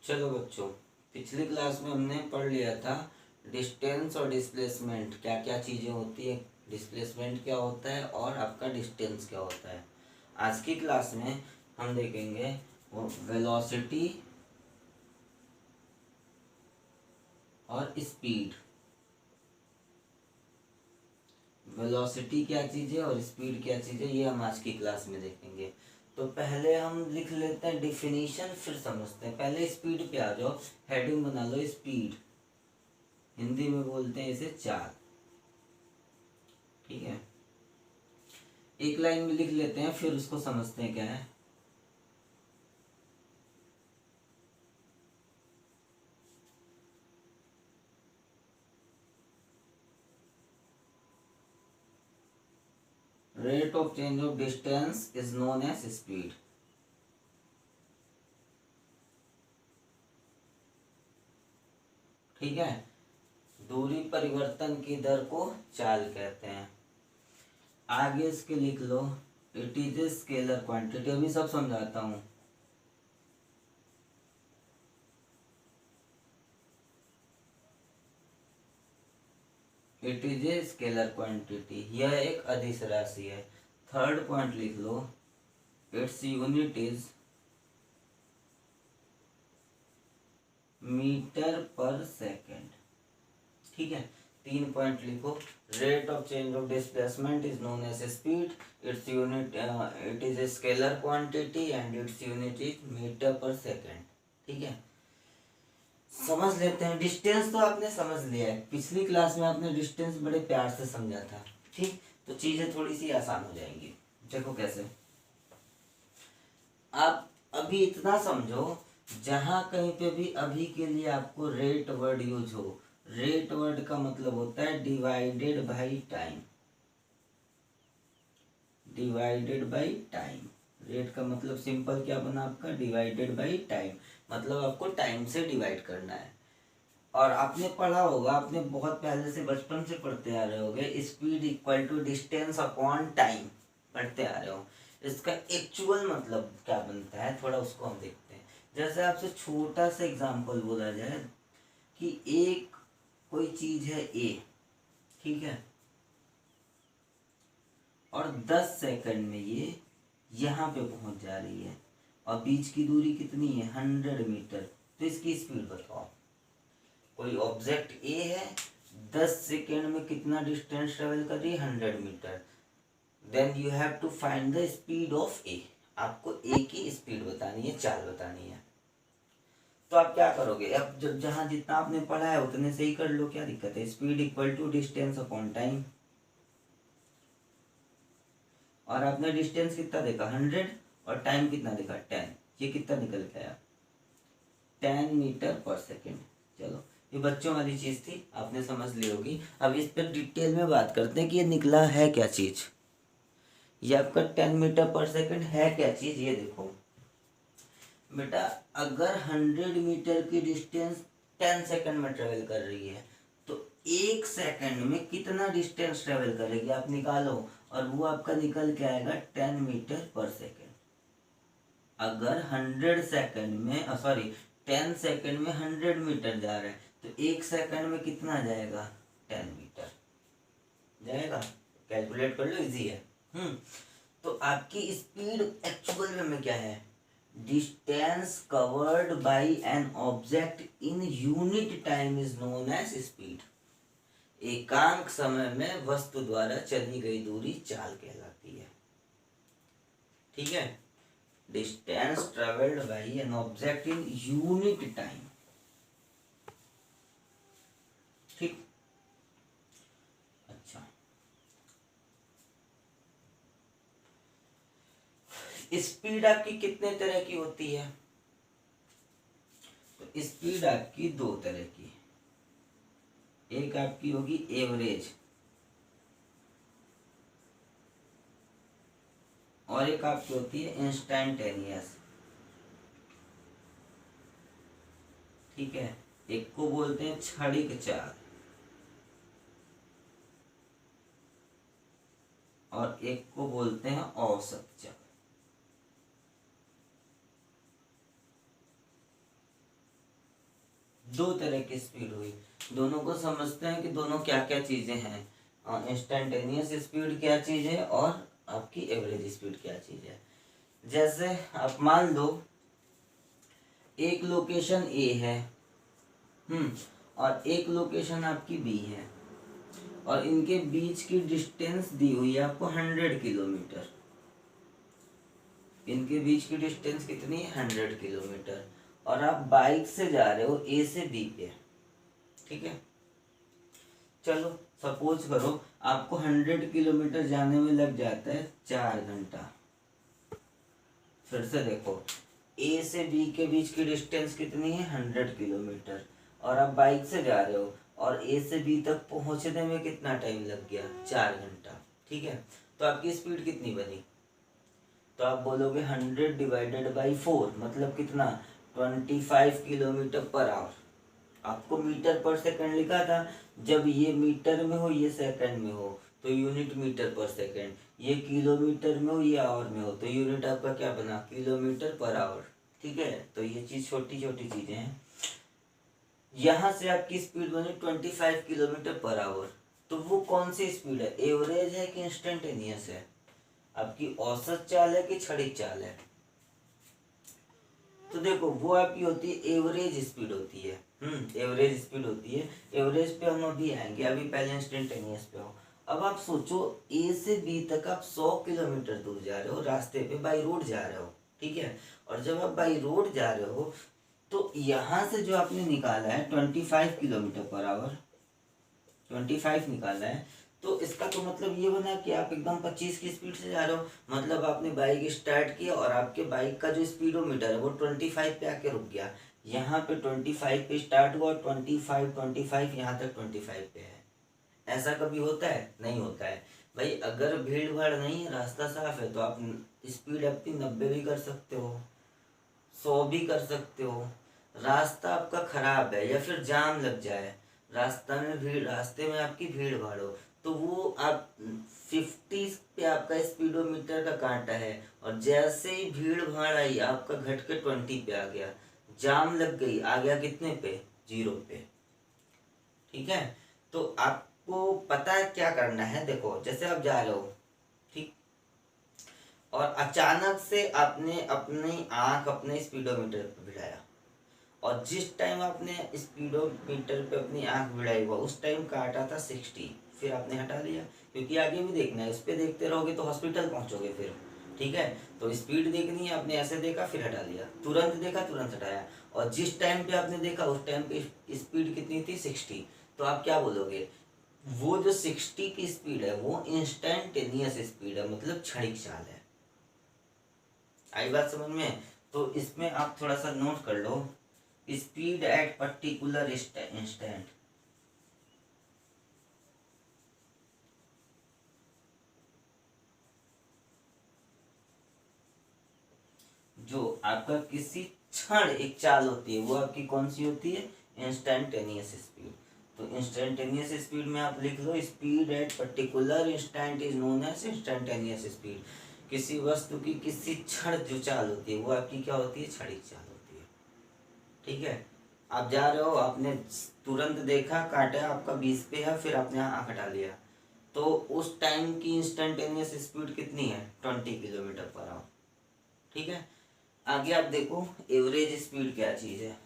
चलो बच्चों, पिछली क्लास में हमने पढ़ लिया था डिस्टेंस और डिस्प्लेसमेंट क्या क्या चीज़ें होती है, डिस्प्लेसमेंट क्या होता है और आपका डिस्टेंस क्या होता है। आज की क्लास में हम देखेंगे वो वेलोसिटी और स्पीड। वेलोसिटी क्या चीज़ है और स्पीड क्या चीज़ है, ये हम आज की क्लास में देखेंगे। तो पहले हम लिख लेते हैं डिफिनीशन, फिर समझते हैं। पहले स्पीड पे आ जाओ, हेडिंग बना लो स्पीड, हिंदी में बोलते हैं इसे चाल। ठीक है, एक लाइन में लिख लेते हैं फिर उसको समझते हैं क्या है। Rate of change of distance is known as speed. ठीक है, दूरी परिवर्तन की दर को चाल कहते हैं। आगे इसके लिख लो, it is a scalar quantity. अभी सब समझाता हूं। It is a scalar quantity, यह एक अदिश राशि है। थर्ड पॉइंट लिख लो, its unit is metre per second. ठीक है, 3 पॉइंट लिखो। Rate of change of displacement is known as speed, its unit it is a scalar quantity and its unit is metre per second. ठीक है, समझ लेते हैं। डिस्टेंस तो आपने समझ लिया है, पिछली क्लास में आपने डिस्टेंस बड़े प्यार से समझा था। ठीक, तो चीजें थोड़ी सी आसान हो जाएंगी। देखो कैसे, आप अभी इतना समझो, जहां कहीं पे भी अभी के लिए आपको रेट वर्ड यूज हो, रेट वर्ड का मतलब होता है divided by time. Divided by time, rate का मतलब सिंपल क्या बना आपका, डिवाइडेड बाई टाइम। मतलब आपको टाइम से डिवाइड करना है। और आपने पढ़ा होगा, आपने बहुत पहले से बचपन से पढ़ते आ रहे होगे, speed equal to distance upon time पढ़ते आ रहे हो। इसका एक्चुअल मतलब क्या बनता है, थोड़ा उसको हम देखते हैं। जैसे आपसे छोटा सा एग्जांपल बोला जाए कि एक कोई चीज है ए, ठीक है, और 10 सेकंड में ये यहाँ पे पहुंच जा रही है और बीच की दूरी कितनी है, 100 मीटर। तो इसकी स्पीड बताओ। कोई ऑब्जेक्ट ए है, 10 सेकेंड में कितना डिस्टेंस ट्रेवल कर रही है, 100 मीटर। Then you have to find the speed of A. आपको ए की स्पीड बतानी है, चाल बतानी है। तो आप क्या करोगे, अब जब जहां जितना आपने पढ़ा है उतने से ही कर लो, क्या दिक्कत है। Speed equal to distance upon time, और आपने डिस्टेंस कितना देखा, 100, और टाइम कितना देखा, 10। ये कितना निकल के आया, 10 मीटर पर सेकेंड। चलो, ये बच्चों वाली चीज थी, आपने समझ ली होगी। अब इस पर डिटेल में बात करते हैं कि ये निकला है क्या चीज। ये आपका 10 मीटर पर सेकेंड है क्या चीज, ये देखो बेटा। अगर 100 मीटर की डिस्टेंस 10 सेकंड में ट्रेवल कर रही है, तो 1 सेकंड में कितना डिस्टेंस ट्रेवल करेगी आप निकालो, और वो आपका निकल के आएगा 10 मीटर पर सेकेंड। अगर 100 सेकंड में, सॉरी, 10 सेकंड में 100 मीटर जा रहा है, तो 1 सेकंड में कितना जाएगा, 10 मीटर जाएगा। कैलकुलेट कर लो, इजी है। तो आपकी स्पीड एक्चुअल में क्या है, distance covered by an object in unit time is known as speed. एकांक समय में वस्तु द्वारा चली गई दूरी चाल कहलाती है। ठीक है, distance travelled by an object in unit time. ठीक, अच्छा, स्पीड आपकी कितने तरह की होती है, तो स्पीड आपकी 2 तरह की। एक आपकी होगी एवरेज, और एक आपकी होती है इंस्टैंटेनियस। ठीक है, एक को बोलते हैं क्षणिक चाल, और एक को बोलते हैं औसत चाल। दो तरह की स्पीड हुई। दोनों को समझते हैं कि दोनों क्या क्या चीज़ें हैं। इंस्टेंटेनियस स्पीड क्या चीज़ है और आपकी एवरेज स्पीड क्या चीज़ है। जैसे आप मान लो एक लोकेशन ए है, और एक लोकेशन आपकी बी है, और इनके बीच की डिस्टेंस दी हुई है आपको 100 किलोमीटर। इनके बीच की डिस्टेंस कितनी है? 100 किलोमीटर। और आप बाइक से जा रहे हो ए से बी पे, ठीक है। चलो सपोज करो आपको 100 किलोमीटर जाने में लग जाता है 4 घंटा। फिर से देखो, ए से बी के बीच की डिस्टेंस कितनी है? 100 किलोमीटर। और आप बाइक से जा रहे हो और ए से बी तक पहुंचने में कितना टाइम लग गया? 4 घंटा, ठीक है। तो आपकी स्पीड कितनी बनी? तो आप बोलोगे 100 डिवाइडेड बाई 4 मतलब कितना? 25 किलोमीटर पर आवर। आपको मीटर पर सेकंड लिखा था, जब ये मीटर में हो ये सेकंड में हो तो यूनिट मीटर पर सेकंड, ये किलोमीटर में हो ये आवर में हो तो यूनिट आपका क्या बना? किलोमीटर पर आवर, ठीक है। तो ये चीज छोटी छोटी चीजें हैं। यहाँ से आपकी स्पीड बनी 25 किलोमीटर पर आवर। तो वो कौन सी स्पीड है? एवरेज है कि इंस्टेंटेनियस है? आपकी औसत चाल है कि क्षणिक चाल है? तो देखो वो आपकी होती है एवरेज स्पीड होती है। एवरेज स्पीड होती है। एवरेज पे हम अभी आएंगे, अभी पहले इंस्टेंटेनियस पे हो। अब आप सोचो ए से बी तक आप 100 किलोमीटर दूर जा रहे हो, रास्ते पे बाई रोड जा रहे हो, ठीक है। और जब आप बाई रोड जा रहे हो तो यहाँ से जो आपने निकाला है 25 किलोमीटर पर आवर, 25 निकाला है, तो इसका तो मतलब ये बना कि आप एकदम 25 की स्पीड से जा रहे हो। मतलब आपने बाइक स्टार्ट किया और आपके बाइक का जो स्पीडोमीटर है वो 25 पे आके रुक गया। यहाँ पे 25 पे स्टार्ट हुआ, 25 यहाँ तक 25 पे है। ऐसा कभी होता है? नहीं होता है। भाई अगर भीड़ भाड़ नहीं है, रास्ता साफ है, तो आप स्पीड अपनी 90 भी कर सकते हो, 100 भी कर सकते हो। रास्ता आपका खराब है या फिर जाम लग जाए, रास्ते में आपकी भीड़ भाड़ हो, तो वो आप 50 पे आपका स्पीडोमीटर का कांटा है, और जैसे ही भीड़ भाड़ आई आपका घट के 20 पे आ गया, जाम लग गई, आ गया कितने पे? 0 पे, ठीक है। तो आपको पता है क्या करना है। देखो जैसे आप जा रहे हो, ठीक, और अचानक से आपने अपनी आंख अपने स्पीडोमीटर पर भिड़ाया, और जिस टाइम आपने स्पीडोमीटर पे अपनी आंख भिड़ाई हुआ उस टाइम काटा था 60, फिर आपने हटा दिया, क्योंकि आगे भी देखना है। उस पर देखते रहोगे तो हॉस्पिटल पहुंचोगे फिर, ठीक है। तो स्पीड देखनी है, आपने ऐसे देखा फिर हटा दिया, तुरंत देखा तुरंत हटाया, और जिस टाइम पे आपने देखा उस टाइम पे स्पीड कितनी थी? 60। तो आप क्या बोलोगे? वो जो 60 की स्पीड है वो इंस्टेंटेनियस स्पीड है, मतलब क्षणिक चाल है। आई बात समझ में? तो इसमें आप थोड़ा सा नोट कर लो, स्पीड एट पर्टिकुलर इंस्टेंट। जो आपका किसी क्षण एक चाल होती है वो आपकी कौन सी होती है? Instantaneous speed. तो इंस्टेंटेनियस स्पीड में आप लिख लो, speed at particular instant is known as instantaneous speed. किसी वस्तु की किसी क्षण जो चाल होती है वो आपकी क्या होती है? क्षणिक चाल होती है, ठीक है। आप जा रहे हो, आपने तुरंत देखा, काटा आपका 20 पे है, फिर आपने आँख हटा लिया, तो उस टाइम की इंस्टेंटेनियस स्पीड कितनी है? 20 किलोमीटर पर आवर, ठीक है। आगे आप देखो एवरेज स्पीड क्या चीज है।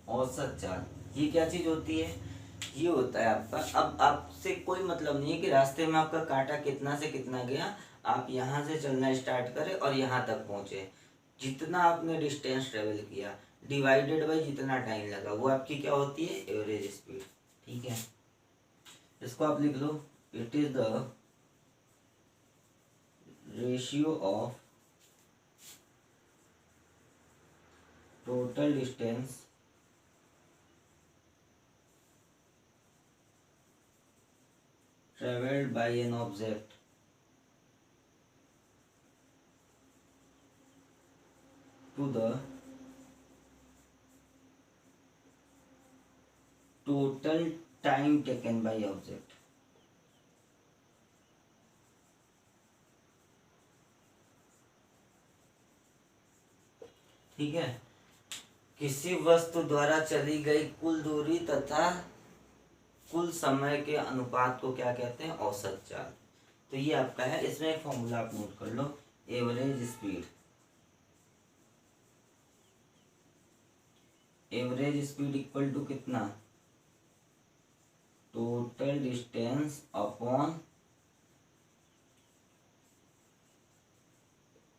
औसत चाल, ये क्या चीज होती है? ये होता है आपका, अब आपसे कोई मतलब नहीं है कि रास्ते में आपका कांटा कितना से कितना गया, आप यहाँ से चलना स्टार्ट करें और यहाँ तक पहुँचे, जितना आपने डिस्टेंस ट्रेवल किया डिवाइडेड बाई जितना टाइम लगा, वो आपकी क्या होती है? एवरेज स्पीड, ठीक है। इसको आप लिख लो, it is the ratio of total distance traveled by an object to the total time taken by object. ठीक है, किसी वस्तु द्वारा चली गई कुल दूरी तथा कुल समय के अनुपात को क्या कहते हैं? औसत चाल। तो ये आपका है, इसमें एक फॉर्मूला आप नोट कर लो, average speed. Average speed equal to कितना? Total distance upon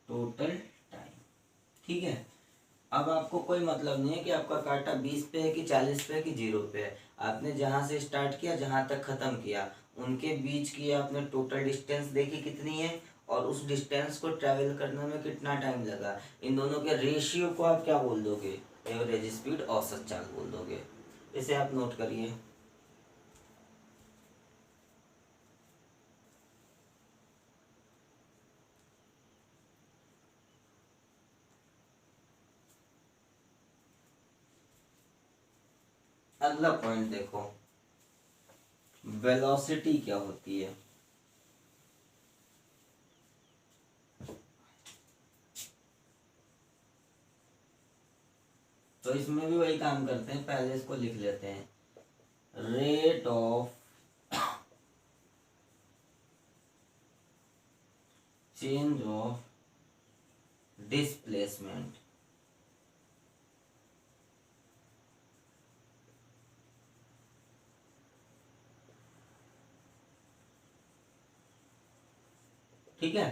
total time. ठीक है, अब आपको कोई मतलब नहीं है कि आपका कांटा 20 पे है कि 40 पे है कि 0 पे है। आपने जहां से स्टार्ट किया जहां तक खत्म किया, उनके बीच की आपने टोटल डिस्टेंस देखी कितनी है, और उस डिस्टेंस को ट्रैवल करने में कितना टाइम लगा। इन दोनों के रेशियो को आप क्या बोल दोगे? एवरेज स्पीड, औसत चाल बोल दोगे। इसे आप नोट करिए। अगला पॉइंट देखो, वेलोसिटी क्या होती है? तो इसमें भी वही काम करते हैं, पहले इसको लिख लेते हैं। Rate of change of displacement. ठीक है,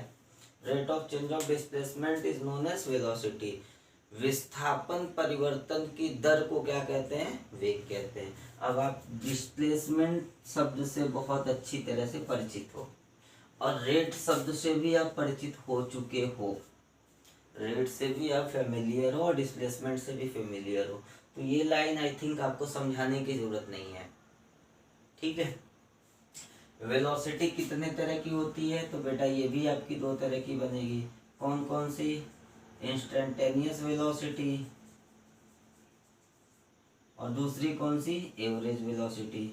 rate of change of displacement is known as velocity. विस्थापन परिवर्तन की दर को क्या कहते हैं? वेग कहते हैं। अब आप डिस्प्लेसमेंट शब्द से बहुत अच्छी तरह से परिचित हो, और रेट शब्द से भी आप परिचित हो चुके हो। रेट से भी आप फेमिलियर हो और डिस्प्लेसमेंट से भी फेमिलियर हो, तो ये लाइन आई थिंक आपको समझाने की जरूरत नहीं है। ठीक है, वेलोसिटी कितने तरह की होती है? तो बेटा ये भी आपकी दो तरह की बनेगी। कौन कौन सी? इंस्टेंटेनियस वेलोसिटी, और दूसरी कौन सी? Average velocity.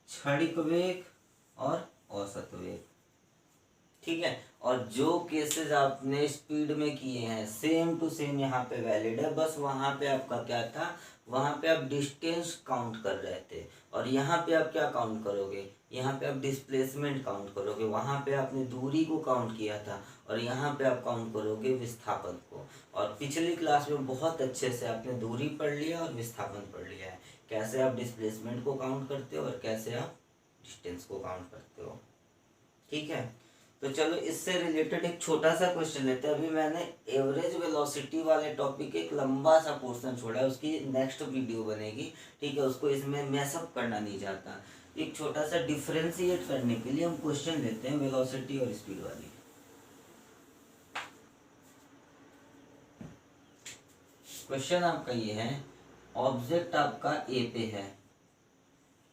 क्षणिक वेग और औसत वेग। ठीक है, और जो केसेस आपने स्पीड में किए हैं सेम टू सेम यहाँ पे वैलिड है। बस वहां पे आपका क्या था? वहां पे आप डिस्टेंस काउंट कर रहे थे, और यहाँ पे आप क्या काउंट करोगे? यहाँ पे आप डिस्प्लेसमेंट काउंट करोगे। वहां पे आपने दूरी को काउंट किया था, और यहाँ पे आप काउंट करोगे विस्थापन को। और पिछली क्लास में बहुत अच्छे से आपने दूरी पढ़ लिया और विस्थापन पढ़ लिया है, कैसे आप डिस्प्लेसमेंट को काउंट करते हो और कैसे आप डिस्टेंस को काउंट करते हो। ठीक है, तो चलो इससे रिलेटेड एक छोटा सा क्वेश्चन लेते हैं। अभी मैंने एवरेज वेलोसिटी वाले टॉपिक एक लंबा सा पोर्शन छोड़ा है, उसकी नेक्स्ट वीडियो बनेगी। ठीक है, उसको इसमें मैसअप करना नहीं चाहता। एक छोटा सा डिफरेंशिएट करने के लिए हम क्वेश्चन लेते हैं वेलोसिटी और स्पीड वाली। क्वेश्चन आपका ये है, ऑब्जेक्ट आपका ए पे है,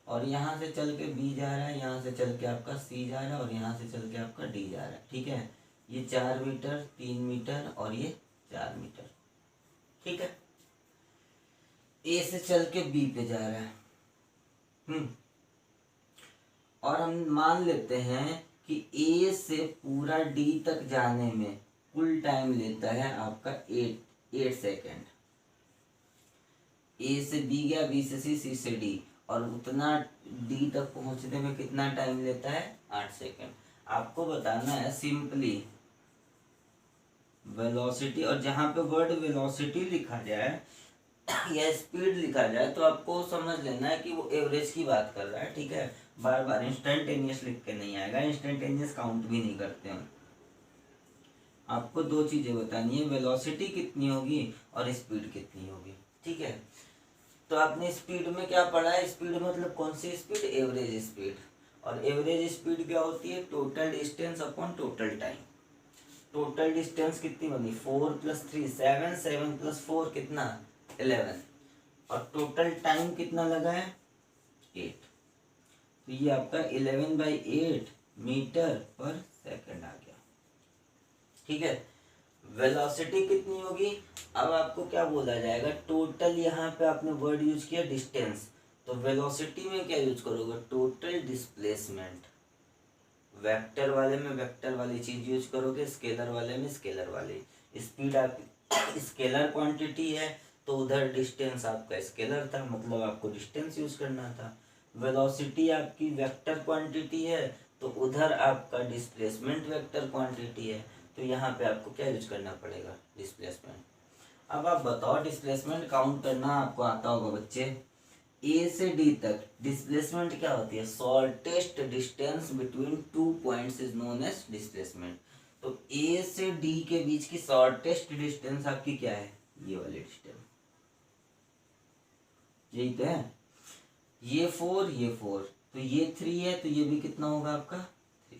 और यहाँ से चल के बी जा रहा है, यहाँ से चल के आपका सी जा रहा है, और यहाँ से चल के आपका डी जा रहा है। ठीक है, ये 4 मीटर, 3 मीटर और ये 4 मीटर। ठीक है, ए से चल के बी पे जा रहा है। और हम मान लेते हैं कि ए से पूरा डी तक जाने में कुल टाइम लेता है आपका 8 सेकेंड। ए से बी गया, बी से सी, सी से डी, और उतना डी तक पहुंचने में कितना टाइम लेता है? 8 सेकेंड। आपको बताना है सिंपली वेलोसिटी, और जहां पे वर्ड वेलोसिटी लिखा जाए या स्पीड लिखा जाए तो आपको समझ लेना है कि वो एवरेज की बात कर रहा है। ठीक है, बार बार इंस्टेंटेनियस लिख के नहीं आएगा, इंस्टेंटेनियस काउंट भी नहीं करते हैं। आपको दो चीजें बतानी है, वेलोसिटी कितनी होगी और स्पीड कितनी होगी। ठीक है, तो आपने स्पीड में क्या पढ़ा है? स्पीड मतलब कौन सी स्पीड? Average speed. और एवरेज स्पीड क्या होती है? Total distance upon total time. Total distance कितनी बनी? 4 + 3 7, 7 + 4 कितना? 11, और टोटल टाइम कितना लगा है? 8। तो ये आपका 11/8 मीटर पर सेकंड आ गया। ठीक है। वेलोसिटी कितनी होगी, अब आपको क्या बोला जाएगा, टोटल यहाँ पे आपने वर्ड यूज किया डिस्टेंस, तो वेलोसिटी में क्या यूज करोगे, टोटल डिस्प्लेसमेंट। वेक्टर वाले में वेक्टर वाली चीज यूज करोगे, स्केलर वाले में स्केलर वाली। स्पीड आप स्केलर क्वांटिटी है तो उधर डिस्टेंस आपका स्केलर था, मतलब आपको डिस्टेंस यूज करना था। वेलोसिटी आपकी वेक्टर क्वांटिटी है तो उधर आपका डिस्प्लेसमेंट वेक्टर क्वांटिटी है, तो यहाँ पे आपको क्या यूज करना पड़ेगा, डिस्प्लेसमेंट। अब आप बताओ, डिस्प्लेसमेंट काउंट करना आपको आता होगा बच्चे। ए से डी तक डिस्प्लेसमेंट क्या होती है, shortest distance between two points is known as displacement. तो ए से डी के बीच की शॉर्टेस्ट डिस्टेंस आपकी क्या है, ये वाली डिस्टेंस, यही तो है। ये 4 ये 4, तो ये 3 है, तो ये भी कितना होगा आपका 3,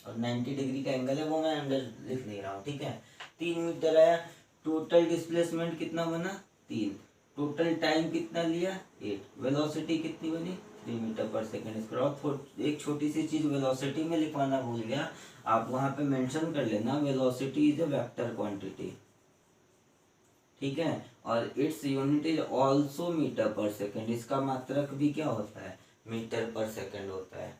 और 90 डिग्री का एंगल है वो मैं अंदर लिख नहीं रहा हूँ, ठीक है। 3 मीटर आया, टोटल डिस्प्लेसमेंट कितना बना 3, टोटल टाइम कितना लिया 8, वेलोसिटी कितनी बनी 3 मीटर पर सेकेंड स्क्वायर। एक छोटी सी चीज वेलोसिटी में लिखवाना भूल गया, आप वहां पे मेंशन कर लेना, velocity is a vector quantity, ठीक है। और its unit is also metre per second, इसका मात्रक भी क्या होता है, मीटर पर सेकेंड होता है,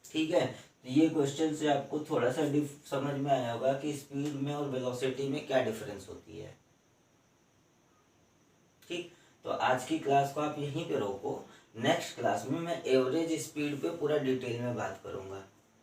ठीक है। तो ये क्वेश्चन से आपको थोड़ा सा समझ में आया होगा कि स्पीड में और वेलोसिटी में क्या डिफरेंस होती है, ठीक। तो आज की क्लास को आप यहीं पे रोको, नेक्स्ट क्लास में मैं एवरेज स्पीड पे पूरा डिटेल में बात करूंगा।